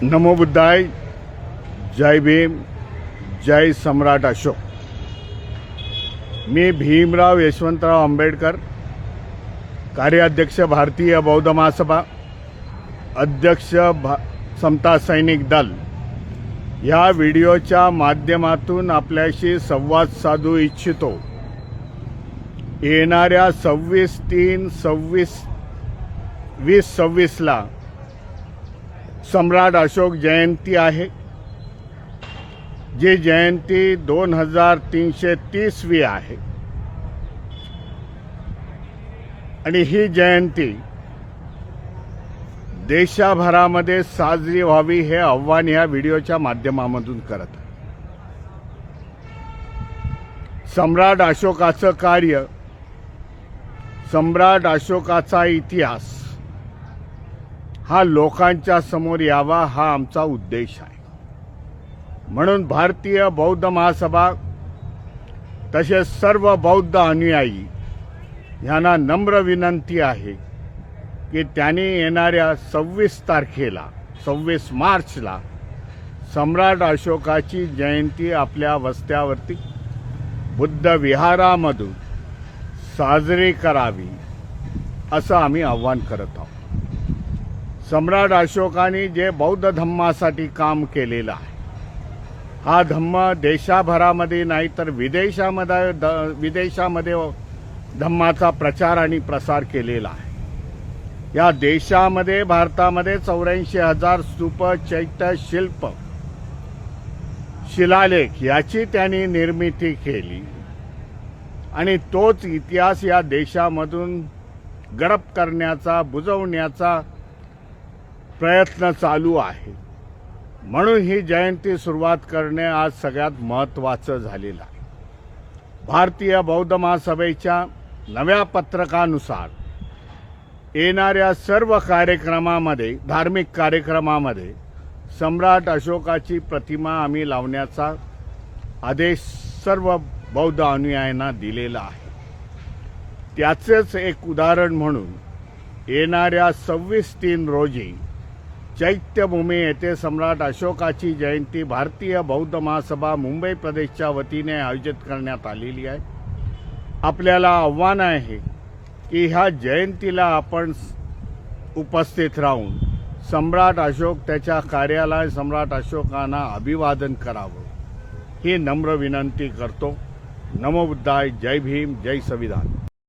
नमो बुद्धाय, जय भीम, जय सम्राट अशोक। मी भीमराव यशवंतराव आंबेडकर, कार्याध्यक्ष भारतीय बौद्ध महासभा, अध्यक्ष समता सैनिक दल या व्हिडिओच्या माध्यमातून आपल्याशी संवाद साधू इच्छितो। येणाऱ्या 26/3/2026 ला सम्राट अशोक जयंती आहे, जी जयंती 2330वी आहे आणि ही जयंती देशभरामध्ये साजरी व्हावी हे आव्हान या व्हिडिओच्या माध्यमातून करत आहे। सम्राट अशोकाचं कार्य, सम्राट अशोकाचा इतिहास हा लोकांच्या समोर यावा हा आमचा उद्देश आहे। म्हणून भारतीय बौद्ध महासभा तसेच सर्व बौद्ध अनुयायी यांना नम्र विनंती आहे की त्यांनी येणाऱ्या 26 मार्चला सम्राट अशोकाची जयंती आपल्या वस्त्यावरती बुद्ध विहारामधून साजरी करावी असं आम्ही आव्हान करत आहोत। सम्राट अशोकाने जे बौद्ध धम्मासाठी काम केलेलं आहे, हा धम्म देशाभरामध्ये नाही तर विदेशामध्ये धम्माचा प्रचार आणि प्रसार केलेला आहे। या देशामध्ये भारतामध्ये 84,000 स्तूप, चैत्य, शिल्प, शिलालेख याची त्यांनी निर्मिती केली आणि तोच इतिहास या देशामधून गडप करण्याचा, बुजवण्याचा प्रयत्न चालू आहे। म्हणून ही जयंती सुरुवात करणे आज सगळ्यात महत्त्वाचं झालेलं आहे। भारतीय बौद्ध महासभेच्या नव्या पत्रकानुसार येणाऱ्या सर्व कार्यक्रमामध्ये, धार्मिक कार्यक्रमामध्ये सम्राट अशोकाची प्रतिमा आम्ही लावण्याचा आदेश सर्व बौद्ध अनुयायांना दिलेला आहे। त्याचेच एक उदाहरण म्हणून येणाऱ्या 26/3 रोजी चैत्यभूमी येथे सम्राट अशोकाची जयंती भारतीय बौद्ध महासभा मुंबई प्रदेशच्या वतीने आयोजित करण्यात आलेली आहे। आपल्याला आव्हान आहे की ह्या जयंतीला आपण उपस्थित राहून सम्राट अशोक, त्याच्या कार्याला सम्राट अशोकांना अभिवादन करावं ही नम्र विनंती करतो। नमो बुद्धाय, जय भीम, जय संविधान।